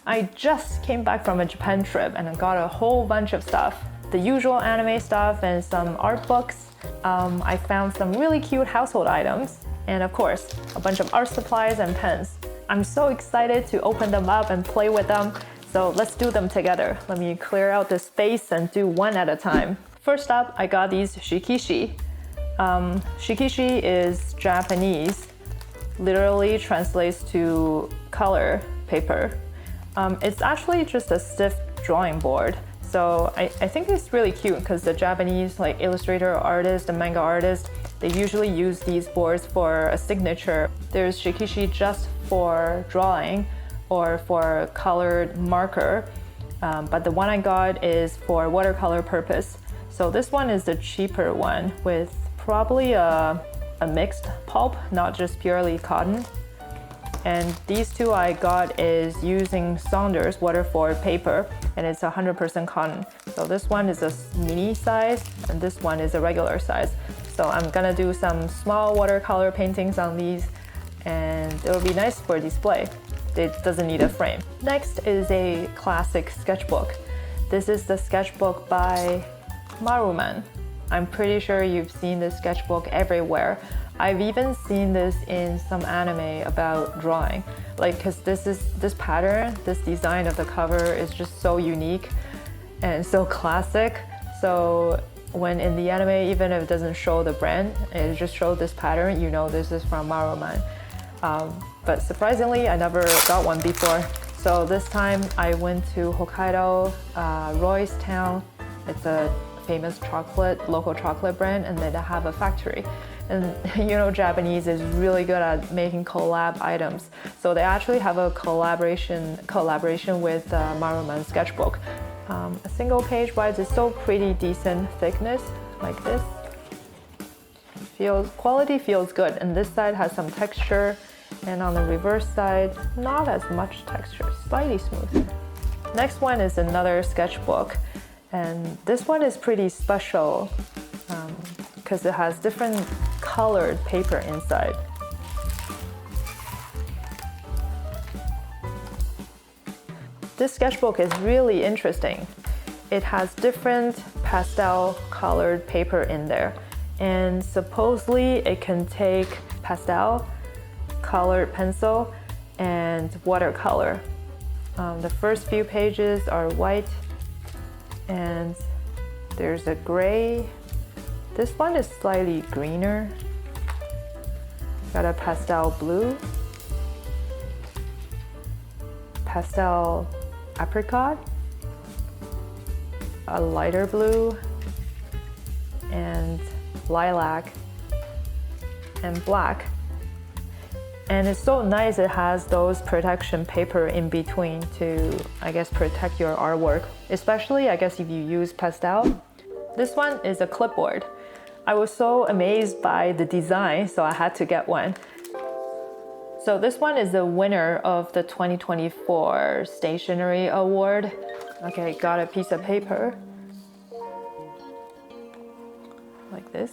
I just came back from a Japan trip and I got a whole bunch of stuff. The usual anime stuff and some art books. I found some really cute household items. And of course, a bunch of art supplies and pens. I'm so excited to open them up and play with them. So let's do them together. Let me clear out the space and do one at a time. First up, I got these shikishi. Shikishi is Japanese, literally translates to color paper. It's actually just a stiff drawing board. So I think it's really cute because the Japanese like illustrator artist and manga artist, they usually use these boards for a signature. There's shikishi just for drawing or for colored marker, but the one I got is for watercolor purpose. So this one is the cheaper one with probably a mixed pulp, not just purely cotton. And these two I got is using Saunders Waterford paper, and it's 100% cotton. So this one is a mini size, and this one is a regular size. So I'm gonna do some small watercolor paintings on these, and it'll be nice for display. It doesn't need a frame. Next is a classic sketchbook. This is the sketchbook by Maruman. I'm pretty sure you've seen this sketchbook everywhere. I've even seen this in some anime about drawing. Like, cause this pattern, this design of the cover is just so unique and so classic. So when in the anime, even if it doesn't show the brand, it just shows this pattern, you know this is from Maruman. But surprisingly, I never got one before. So this time I went to Hokkaido, Royce town. It's a famous local chocolate brand, and they have a factory. And you know, Japanese is really good at making collab items. So they actually have a collaboration with Maruman sketchbook. A single page wise is so pretty decent thickness, like this. Quality feels good, and this side has some texture. And on the reverse side, not as much texture, slightly smoother. Next one is another sketchbook, and this one is pretty special because it has different colored paper inside. This sketchbook is really interesting. It has different pastel colored paper in there, and supposedly it can take pastel, colored pencil, and watercolor. The first few pages are white, and there's a gray. This one is slightly greener. Got a pastel blue, pastel apricot, a lighter blue, and lilac, and black. And it's so nice, it has those protection paper in between to, I guess, protect your artwork, especially, I guess, if you use pastel. This one is a clipboard. I was so amazed by the design, so I had to get one. So this one is the winner of the 2024 Stationery Award. Okay, got a piece of paper, like this.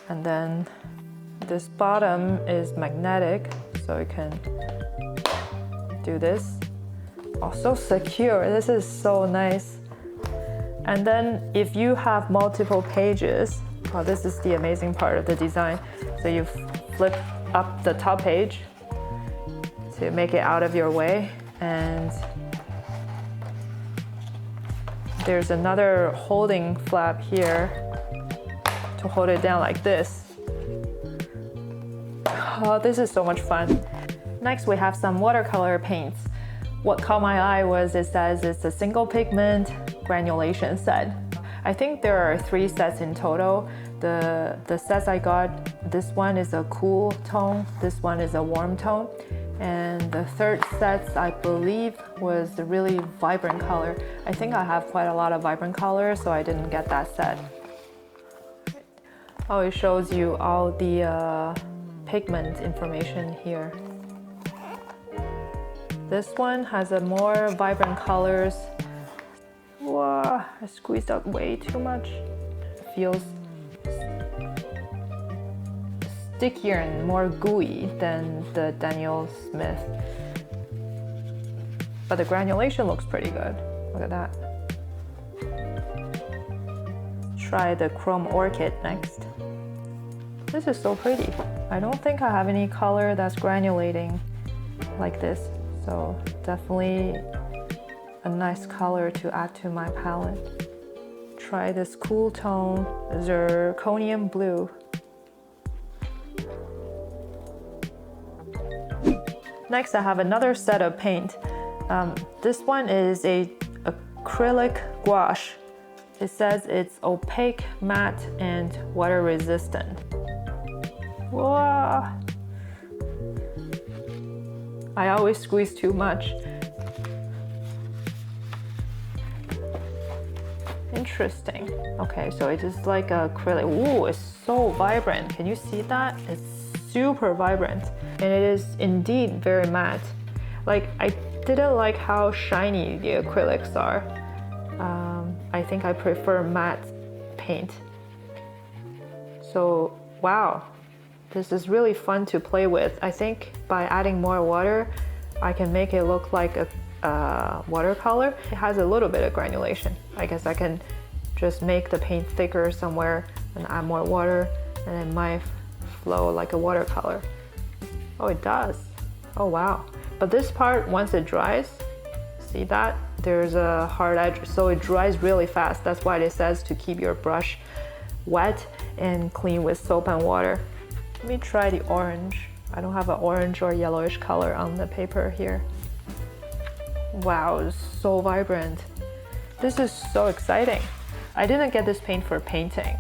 And then this bottom is magnetic, so you can do this. Also secure, this is so nice. And then if you have multiple pages, oh, this is the amazing part of the design. So you flip up the top page to make it out of your way, and there's another holding flap here to hold it down like this. Oh, this is so much fun. Next, we have some watercolor paints. What caught my eye was it says it's a single pigment granulation set. I think there are 3 sets in total. The sets I got, this one is a cool tone, this one is a warm tone, and the third set I believe was a really vibrant color. I think I have quite a lot of vibrant colors, so I didn't get that set. Oh, it shows you all the pigment information here. This one has a more vibrant colors. Wow, I squeezed out way too much. It feels stickier and more gooey than the Daniel Smith. but the granulation looks pretty good. Look at that. Try the Chrome Orchid next. This is so pretty. I don't think I have any color that's granulating like this, so definitely a nice color to add to my palette. Try this cool tone, zirconium blue. Next, I have another set of paint. This one is a acrylic gouache. It says it's opaque, matte, and water resistant. Whoa! I always squeeze too much. Interesting. Okay, so it is like acrylic. Ooh, it's so vibrant. Can you see that? It's super vibrant. And it is indeed very matte. Like, I didn't like how shiny the acrylics are. I think I prefer matte paint. So, wow. This is really fun to play with. I think by adding more water, I can make it look like a watercolor. It has a little bit of granulation. I guess I can just make the paint thicker somewhere and add more water, and it might flow like a watercolor. Oh, it does. Oh, wow. But this part, once it dries, see that? There's a hard edge, so it dries really fast. That's why it says to keep your brush wet and clean with soap and water. Let me try the orange. I don't have an orange or yellowish color on the paper here. Wow, it's so vibrant. This is so exciting. I didn't get this paint for painting.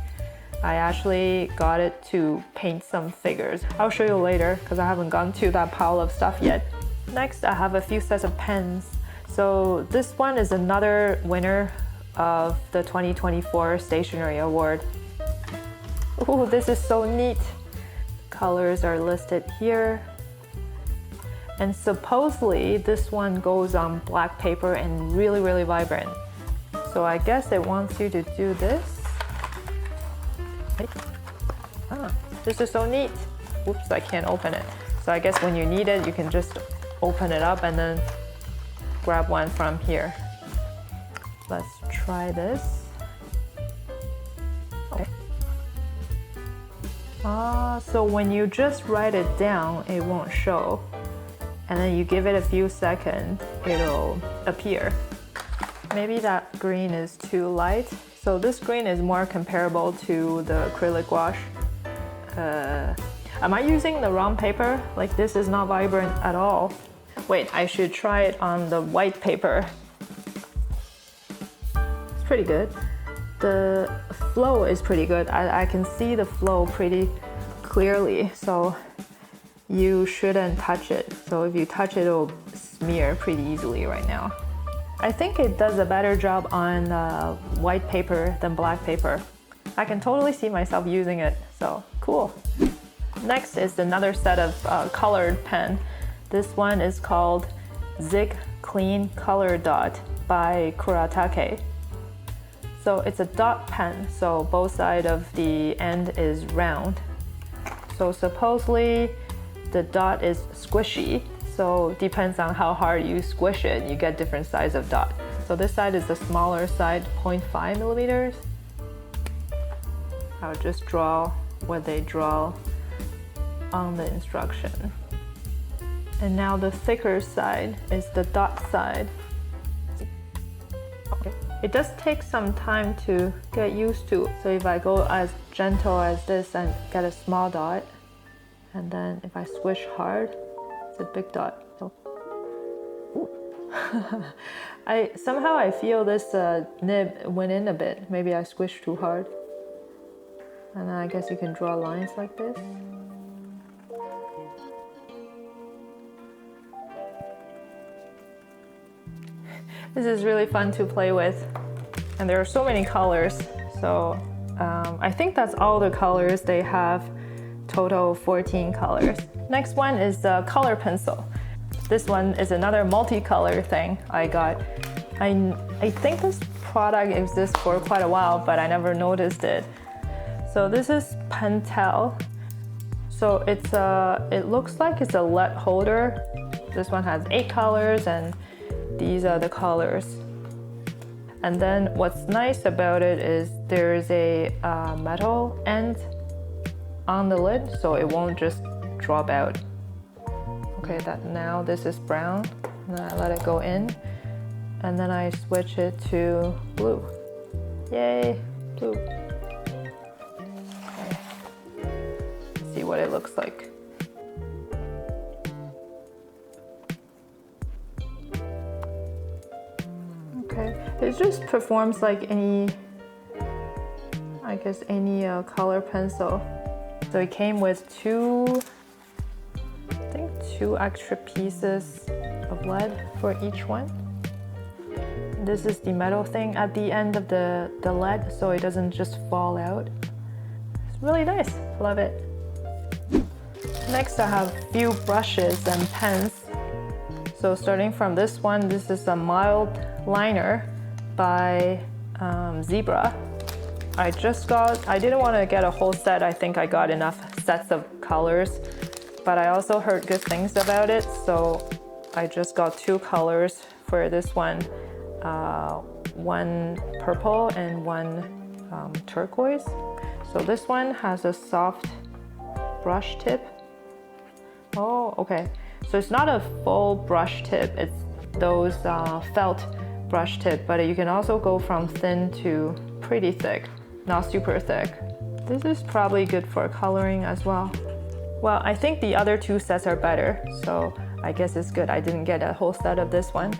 I actually got it to paint some figures. I'll show you later because I haven't gone to that pile of stuff yet. Next, I have a few sets of pens. So this one is another winner of the 2024 Stationery Award. Ooh, this is so neat. Colors are listed here. And supposedly this one goes on black paper and really, really vibrant. So I guess it wants you to do this. This is so neat. Oops, I can't open it. So I guess when you need it, you can just open it up and then grab one from here. Let's try this. Okay. So when you just write it down, it won't show. And then you give it a few seconds, it'll appear. Maybe that green is too light. So this green is more comparable to the acrylic gouache. Am I using the wrong paper? Like, this is not vibrant at all. Wait, I should try it on the white paper. It's pretty good. The flow is pretty good. I can see the flow pretty clearly, so you shouldn't touch it. So if you touch it, it'll smear pretty easily right now. I think it does a better job on white paper than black paper. I can totally see myself using it, so cool. Next is another set of colored pen. This one is called Zig Clean Color Dot by Kuretake. So it's a dot pen, so both sides of the end is round. So supposedly the dot is squishy, so depends on how hard you squish it, you get different size of dot. So this side is the smaller side, 0.5 millimeters. I'll just draw what they draw on the instruction. And now the thicker side is the dot side. Okay. It does take some time to get used to. So if I go as gentle as this and get a small dot, and then if I squish hard, it's a big dot. So, somehow I feel this nib went in a bit. Maybe I squished too hard. And then I guess you can draw lines like this. This is really fun to play with, and there are so many colors. So I think that's all the colors they have, total 14 colors. Next one is the color pencil. This one is another multicolor thing I got. I think this product exists for quite a while, but I never noticed it. So this is Pentel. So it looks like it's a lead holder. This one has 8 colors, and these are the colors. And then what's nice about it is there's a metal end on the lid, so it won't just drop out. Okay, now this is brown, and then I let it go in, and then I switch it to blue. Yay, blue. Okay. Let's see what it looks like. Okay, it just performs like any, I guess any color pencil. So it came with two extra pieces of lead for each one. This is the metal thing at the end of the lead, so it doesn't just fall out. It's really nice, love it. Next I have a few brushes and pens. So starting from this one, this is a Mildliner by Zebra. I didn't want to get a whole set. I think I got enough sets of colors, but I also heard good things about it, so I just got 2 colors for this one. One purple and one turquoise. So this one has a soft brush tip. Oh, okay. So it's not a full brush tip, it's those felt brush tip, but you can also go from thin to pretty thick, not super thick. This is probably good for coloring as well. Well, I think the other 2 sets are better, so I guess it's good I didn't get a whole set of this one.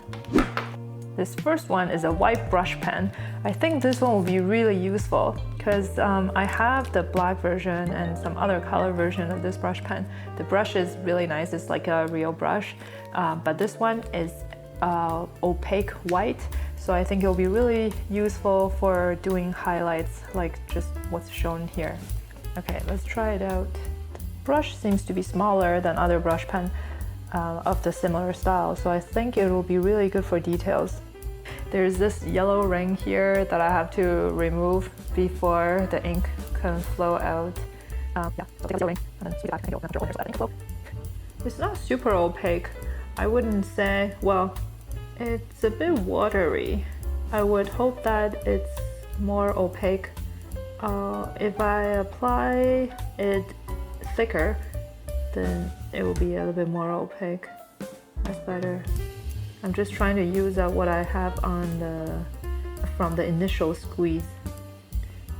This first one is a white brush pen. I think this one will be really useful because I have the black version and some other color version of this brush pen. The brush is really nice, it's like a real brush, but this one is opaque white, so I think it'll be really useful for doing highlights like just what's shown here. Okay, let's try it out. The brush seems to be smaller than other brush pen of the similar style, so I think it will be really good for details. There's this yellow ring here that I have to remove before the ink can flow out. Yeah, so take a ring and then see the back and open up so that ink flow. It's not super opaque. I wouldn't say, well, it's a bit watery. I would hope that it's more opaque. If I apply it thicker, then it will be a little bit more opaque. That's better. I'm just trying to use up what I have from the initial squeeze.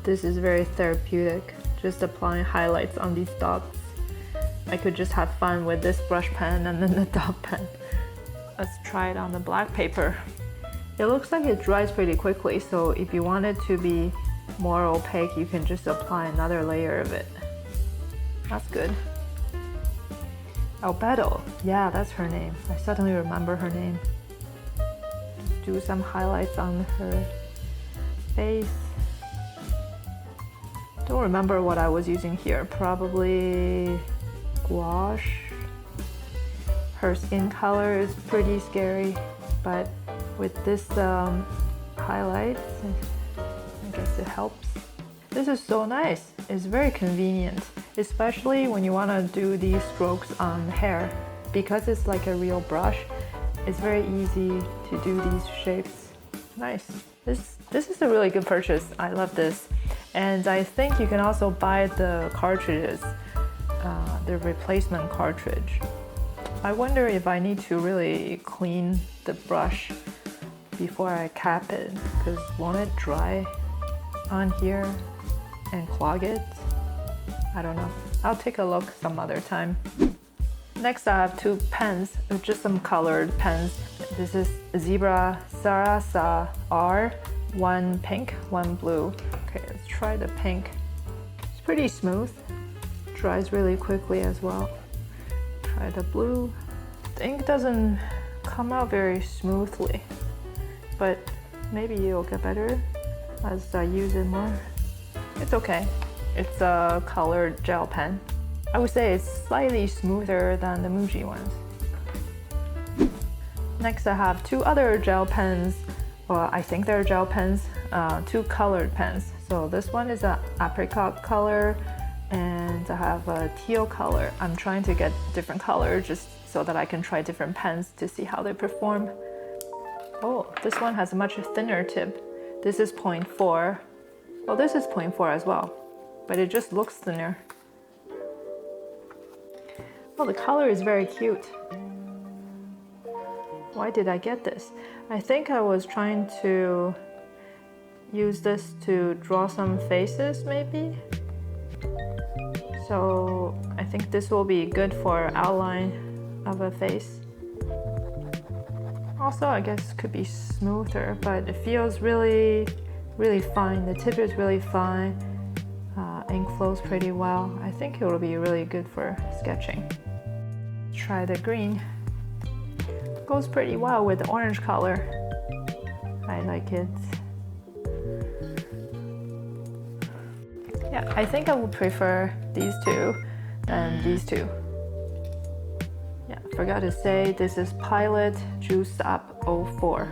This is very therapeutic, just applying highlights on these dots. I could just have fun with this brush pen and then the dot pen. Let's try it on the black paper. It looks like it dries pretty quickly, so if you want it to be more opaque, you can just apply another layer of it. That's good. Albedo, yeah, that's her name. I suddenly remember her name. Just do some highlights on her face. Don't remember what I was using here. Probably gouache. Her skin color is pretty scary, but with this highlights, I guess it helps. This is so nice. It's very convenient, especially when you want to do these strokes on hair. Because it's like a real brush, it's very easy to do these shapes. Nice. This is a really good purchase. I love this. And I think you can also buy the cartridges, the replacement cartridge. I wonder if I need to really clean the brush before I cap it, because won't it dry on here and clog it? I don't know. I'll take a look some other time. Next I have 2 pens, just some colored pens. This is Zebra Sarasa R, one pink, one blue. Okay, let's try the pink. It's pretty smooth, dries really quickly as well. Try the blue. The ink doesn't come out very smoothly, but maybe it'll get better as I use it more. It's okay. It's a colored gel pen. I would say it's slightly smoother than the Muji ones. Next I have 2 other gel pens. Well, I think they're gel pens, 2 colored pens. So this one is an apricot color and I have a teal color. I'm trying to get different colors just so that I can try different pens to see how they perform. Oh, this one has a much thinner tip. This is 0.4. Well, this is 0.4 as well, but it just looks thinner. Oh, the color is very cute. Why did I get this? I think I was trying to use this to draw some faces, maybe. So I think this will be good for outline of a face. Also, I guess it could be smoother, but it feels really, really fine. The tip is really fine. Ink flows pretty well. I think it will be really good for sketching. Try the green. Goes pretty well with the orange color. I like it. Yeah, I think I would prefer these two than these two. Yeah, forgot to say this is Pilot Juice Up 04.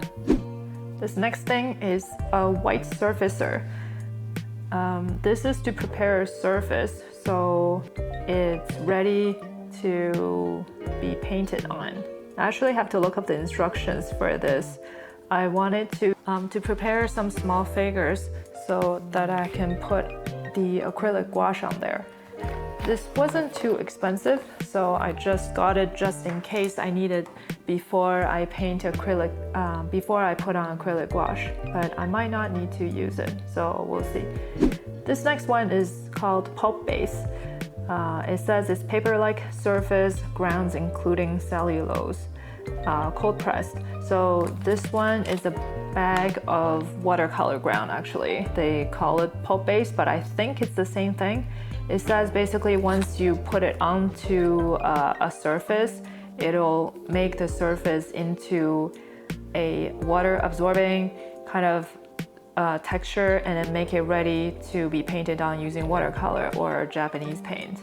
This next thing is a white surfacer. This is to prepare a surface so it's ready to be painted on. I actually have to look up the instructions for this. I wanted to prepare some small figures so that I can put the acrylic gouache on there. This wasn't too expensive, so I just got it just in case I need it before I paint acrylic, before I put on acrylic gouache, but I might not need to use it, so we'll see. This next one is called Pulp base. It says it's paper-like surface, grounds including cellulose, cold pressed. So this one is a bag of watercolor ground actually. They call it pulp base, but I think it's the same thing. It says basically once you put it onto a surface, it'll make the surface into a water absorbing kind of texture and then make it ready to be painted on using watercolor or Japanese paint.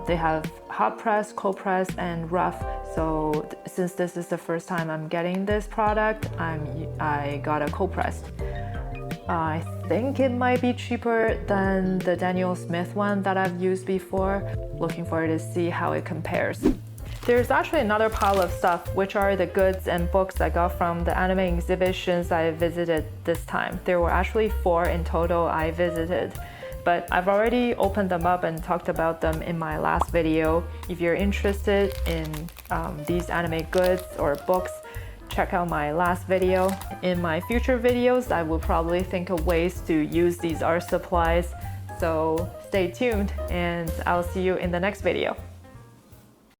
They have hot press, cold press, and rough. So since this is the first time I'm getting this product, I got a cold pressed. I think it might be cheaper than the Daniel Smith one that I've used before. Looking forward to see how it compares. There's actually another pile of stuff, which are the goods and books I got from the anime exhibitions I visited this time. There were actually 4 in total I visited, but I've already opened them up and talked about them in my last video. If you're interested in these anime goods or books, check out my last video. In my future videos, I will probably think of ways to use these art supplies, so stay tuned and I'll see you in the next video.